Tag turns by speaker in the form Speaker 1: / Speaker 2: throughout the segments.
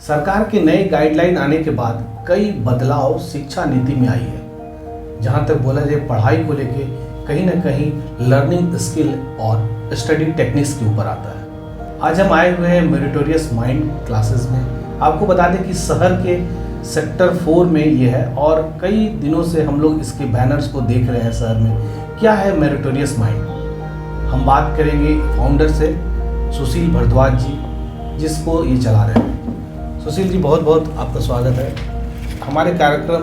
Speaker 1: सरकार के नए गाइडलाइन आने के बाद कई बदलाव शिक्षा नीति में आई है। जहाँ तक बोला जाए पढ़ाई को लेके कहीं ना कहीं लर्निंग स्किल और स्टडी टेक्निक्स के ऊपर आता है। आज हम आए हुए हैं मेरिटोरियस माइंड क्लासेस में। आपको बता दें कि शहर के सेक्टर 4 में ये है और कई दिनों से हम लोग इसके बैनर्स को देख रहे हैं शहर में। क्या है मेरिटोरियस माइंड? हम बात करेंगे फाउंडर से, सुशील भारद्वाज जी, जिसको ये चला रहे हैं। सुशील जी, बहुत बहुत आपका स्वागत है। हमारे कार्यक्रम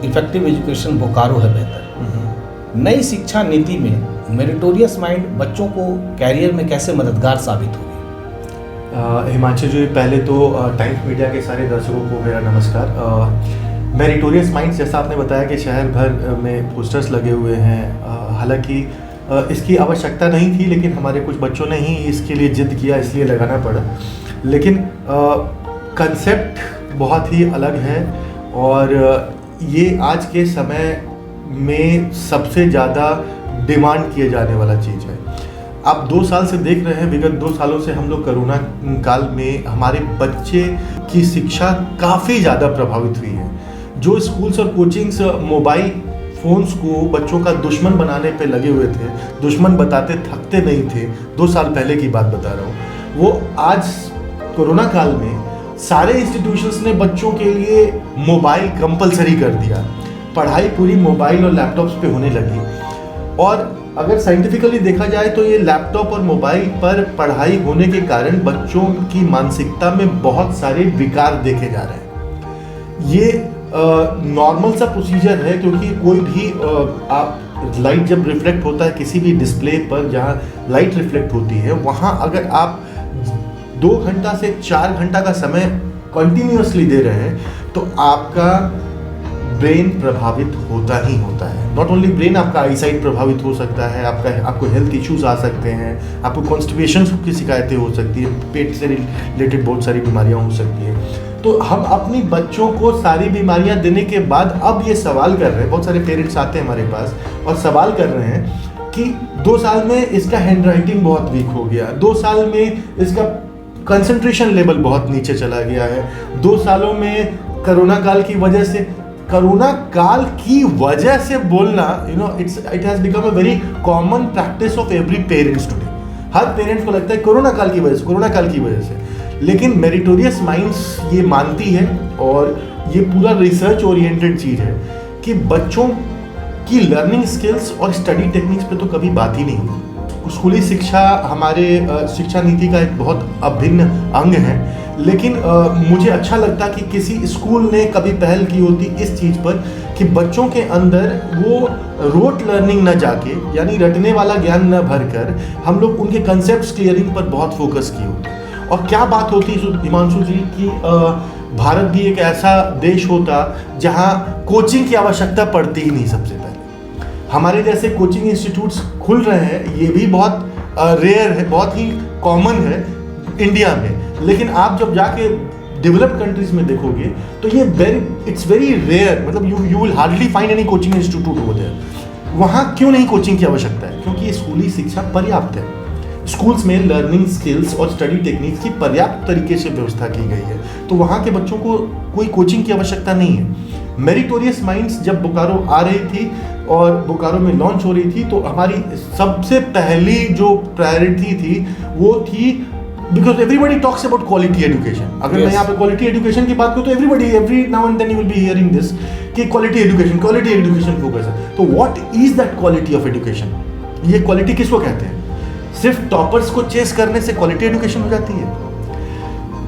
Speaker 1: इफेक्टिव एजुकेशन बोकारो है बेहतर। नई शिक्षा नीति में मेरिटोरियस माइंड बच्चों को कैरियर में कैसे मददगार साबित होगी?
Speaker 2: हिमांशु जी, पहले तो टाइम्स मीडिया के सारे दर्शकों को मेरा नमस्कार। मेरिटोरियस माइंड्स, जैसा आपने बताया कि शहर भर में पोस्टर्स लगे हुए हैं। हालांकि इसकी आवश्यकता नहीं थी, लेकिन हमारे कुछ बच्चों ने ही इसके लिए जिद किया, इसलिए लगाना पड़ा। लेकिन कंसेप्ट बहुत ही अलग है और ये आज के समय में सबसे ज़्यादा डिमांड किए जाने वाला चीज़ है। आप 2 साल से देख रहे हैं, विगत 2 सालों से हम लोग कोरोना काल में हमारे बच्चे की शिक्षा काफ़ी ज़्यादा प्रभावित हुई है। जो स्कूल्स और कोचिंग्स मोबाइल फ़ोन्स को बच्चों का दुश्मन बनाने पे लगे हुए थे, दुश्मन बताते थकते नहीं थे, 2 साल पहले की बात बता रहा हूँ, वो आज कोरोना काल में सारे इंस्टीट्यूशंस ने बच्चों के लिए मोबाइल कंपलसरी कर दिया। पढ़ाई पूरी मोबाइल और लैपटॉप्स पे होने लगी। और अगर साइंटिफिकली देखा जाए तो ये लैपटॉप और मोबाइल पर पढ़ाई होने के कारण बच्चों की मानसिकता में बहुत सारे विकार देखे जा रहे हैं। ये नॉर्मल सा प्रोसीजर है, क्योंकि कोई भी आप लाइट जब रिफ्लेक्ट होता है किसी भी डिस्प्ले पर, जहाँ लाइट रिफ्लेक्ट होती है, वहाँ अगर आप 2 घंटा से 4 घंटा का समय कंटिन्यूअसली दे रहे हैं तो आपका ब्रेन प्रभावित होता ही होता है। नॉट ओनली ब्रेन, आपका आईसाइट प्रभावित हो सकता है, आपको हेल्थ इश्यूज आ सकते हैं, आपको कॉन्स्टिपेशन की शिकायतें हो सकती है, पेट से रिलेटेड बहुत सारी बीमारियां हो सकती हैं। तो हम अपनी बच्चों को सारी बीमारियां देने के बाद अब ये सवाल कर रहे हैं, बहुत सारे पेरेंट्स आते हैं हमारे पास और सवाल कर रहे हैं कि 2 साल में इसका हैंड राइटिंग बहुत वीक हो गया, 2 साल में इसका कंसंट्रेशन लेवल बहुत नीचे चला गया है, 2 सालों में कोरोना काल की वजह से, कोरोना काल की वजह से बोलना, it has become a very common practice of every parents today. Her parents को लगता है कोरोना काल की वजह से। लेकिन मेरिटोरियस माइंड्स ये मानती है, और ये पूरा रिसर्च ओरिएंटेड चीज़ है, कि बच्चों की लर्निंग स्किल्स और स्टडी टेक्निक्स पे तो कभी बात ही नहीं हुई। स्कूली शिक्षा हमारे शिक्षा नीति का एक बहुत अभिन्न अंग है, लेकिन मुझे अच्छा लगता कि किसी स्कूल ने कभी पहल की होती इस चीज़ पर कि बच्चों के अंदर वो रोट लर्निंग न जाके, यानी रटने वाला ज्ञान न भरकर, हम लोग उनके कंसेप्ट्स क्लियरिंग पर बहुत फोकस की होती। और क्या बात होती हिमांशु जी कि भारत भी एक ऐसा देश होता जहाँ कोचिंग की आवश्यकता पड़ती ही नहीं। सबसे पहले हमारे जैसे कोचिंग इंस्टीट्यूट्स खुल रहे हैं, ये भी बहुत रेयर है, बहुत ही कॉमन है इंडिया में। लेकिन आप जब जाके डेवलप्ड कंट्रीज में देखोगे तो ये इट्स वेरी रेयर, मतलब you will hardly find any coaching institute over there. वहाँ क्यों नहीं कोचिंग की आवश्यकता है? क्योंकि स्कूली शिक्षा पर्याप्त है। स्कूल्स में लर्निंग स्किल्स और स्टडी टेक्निक्स की पर्याप्त तरीके से व्यवस्था की गई है, तो वहाँ के बच्चों को कोई कोचिंग की आवश्यकता नहीं है। मेरिटोरियस माइंड्स जब बोकारो आ रही थी और बोकारो में लॉन्च हो रही थी, तो हमारी सबसे पहली जो प्रायोरिटी थी वो थी, because everybody talks about quality education. अगर मैं यहाँ पे क्वालिटी एजुकेशन की बात करूँ तो every now and then you will be hearing this कि क्वालिटी एजुकेशन फोकस है। तो what is that quality of education? ये क्वालिटी किसको कहते हैं? सिर्फ टॉपर्स को चेस करने से क्वालिटी एजुकेशन हो जाती है?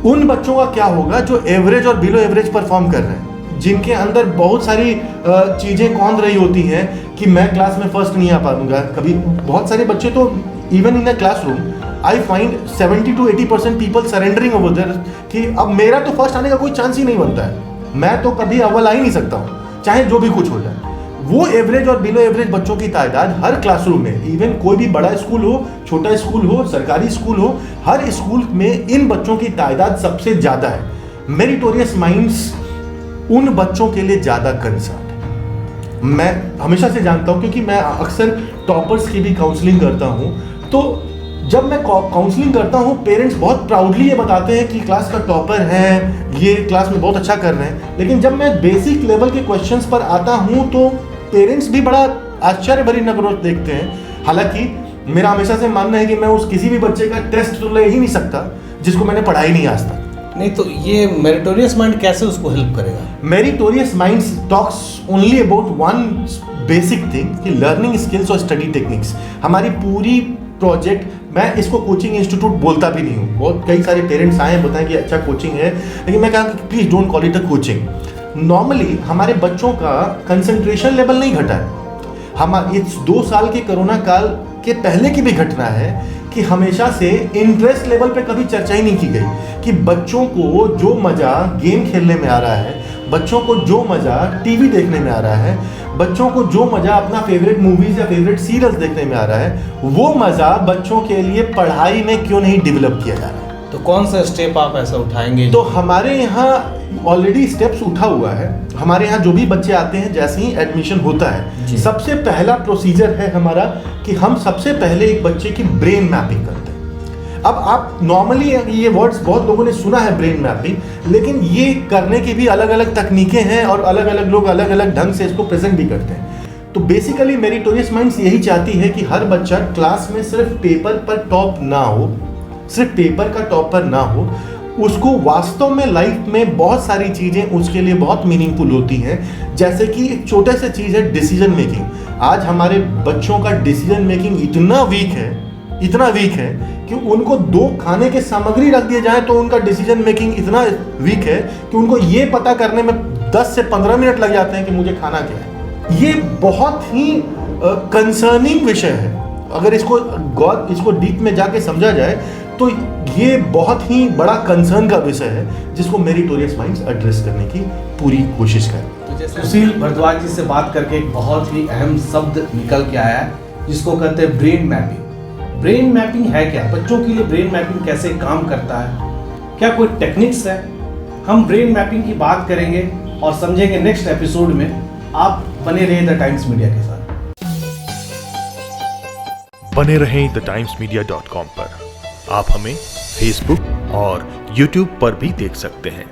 Speaker 2: उन बच्चों का क्या होगा जो एवरेज और बिलो एवरेज परफॉर्म कर रहे हैं, जिनके अंदर बहुत सारी चीज़ें कौंध रही होती हैं कि मैं क्लास में फर्स्ट नहीं आ पाऊंगा। कभी बहुत सारे बच्चे तो even in the classroom I find 70 to 80% people surrendering over there कि अब मेरा तो फर्स्ट आने का कोई चांस ही नहीं बनता है, मैं तो कभी अव्वल आ ही नहीं सकता हूँ, चाहे जो भी कुछ हो जाए। वो एवरेज और बिलो एवरेज बच्चों की तादाद हर क्लासरूम में, इवन कोई भी बड़ा स्कूल हो, छोटा स्कूल हो, सरकारी स्कूल हो, हर स्कूल में इन बच्चों की तादाद सबसे ज़्यादा है। मेरिटोरियस माइंड्स उन बच्चों के लिए ज़्यादा कंसर्न है। मैं हमेशा से जानता हूँ, क्योंकि मैं अक्सर टॉपर्स की भी काउंसलिंग करता हूँ, तो जब मैं काउंसलिंग करता हूँ, पेरेंट्स बहुत प्राउडली ये बताते हैं कि क्लास का टॉपर है, ये क्लास में बहुत अच्छा कर रहे हैं। लेकिन जब मैं बेसिक लेवल के क्वेश्चंस पर आता हूँ तो पेरेंट्स भी बड़ा आश्चर्य भरी नजरों से देखते हैं। हालांकि मेरा हमेशा से मानना है कि मैं उस किसी भी बच्चे का टेस्ट तो ले ही नहीं सकता जिसको मैंने पढ़ाई नहीं आज तक।
Speaker 1: नहीं तो ये मेरिटोरियस माइंड कैसे उसको हेल्प करेगा?
Speaker 2: Meritorious mind talks only about one basic thing कि लर्निंग स्किल्स और स्टडी टेक्निक्स। हमारी पूरी प्रोजेक्ट, मैं इसको कोचिंग इंस्टीट्यूट बोलता भी नहीं हूँ। बहुत कई सारे पेरेंट्स आए हैं बताएं कि अच्छा कोचिंग है, लेकिन मैं कहूँगा कि please don't call it a coaching. Normally हमारे बच्चों का कंसंट्रेशन लेवल नहीं घटा है। हम इस 2 साल के कोरोना काल के पहले की भी घटना है कि हमेशा से इंटरेस्ट लेवल पे कभी चर्चा ही नहीं की गई कि बच्चों को जो मज़ा गेम खेलने में आ रहा है, बच्चों को जो मज़ा टीवी देखने में आ रहा है, बच्चों को जो मज़ा अपना फेवरेट मूवीज़ या फेवरेट सीरियल्स देखने में आ रहा है, वो मज़ा बच्चों के लिए पढ़ाई में क्यों नहीं डेवलप किया जा रहा है।
Speaker 1: तो कौन सा स्टेप आप ऐसा उठाएंगे?
Speaker 2: तो हमारे यहाँ ऑलरेडी स्टेप्स उठा हुआ है। हमारे यहाँ जो भी बच्चे आते हैं, जैसे ही एडमिशन होता है, सबसे पहला प्रोसीजर है हमारा कि हम सबसे पहले एक बच्चे की ब्रेन मैपिंग करते हैं। अब आप नॉर्मली ये वर्ड्स बहुत लोगों ने सुना है ब्रेन मैपिंग, लेकिन ये करने की भी अलग अलग तकनीकें हैं और अलग अलग लोग अलग अलग ढंग से इसको प्रेजेंट भी करते हैं। तो बेसिकली मेरिटोरियस माइंड्स यही चाहती है कि हर बच्चा क्लास में सिर्फ पेपर पर टॉप ना हो, सिर्फ पेपर का टॉपर ना हो, उसको वास्तव में लाइफ में बहुत सारी चीज़ें उसके लिए बहुत मीनिंगफुल होती हैं। जैसे कि एक छोटा सा चीज़ है डिसीजन मेकिंग। आज हमारे बच्चों का डिसीजन मेकिंग इतना वीक है कि उनको 2 खाने के सामग्री रख दिए जाए तो उनका डिसीजन मेकिंग इतना वीक है कि उनको ये पता करने में 10 से 15 मिनट लग जाते हैं कि मुझे खाना क्या है। ये बहुत ही कंसर्निंग विषय है। अगर इसको डीप में जाके समझा जाए तो ये बहुत ही बड़ा कंसर्न का विषय है जिसको मेरिटोरियस माइंड्स एड्रेस करने की पूरी कोशिश करें।
Speaker 1: तो जैसे सुशील भारद्वाज जी से बात करके एक बहुत ही अहम शब्द निकल के आया है जिसको कहते हैं ब्रेन मैपिंग। ब्रेन मैपिंग है क्या? बच्चों के लिए ब्रेन मैपिंग कैसे काम करता है? क्या कोई टेक्निक्स है? हम ब्रेन मैपिंग की बात करेंगे और समझेंगे नेक्स्ट एपिसोड में। आप बने रहिए द टाइम्स मीडिया के साथ।
Speaker 3: बने रहें thetimesmedia.com पर। आप हमें फेसबुक और यूट्यूब पर भी देख सकते हैं।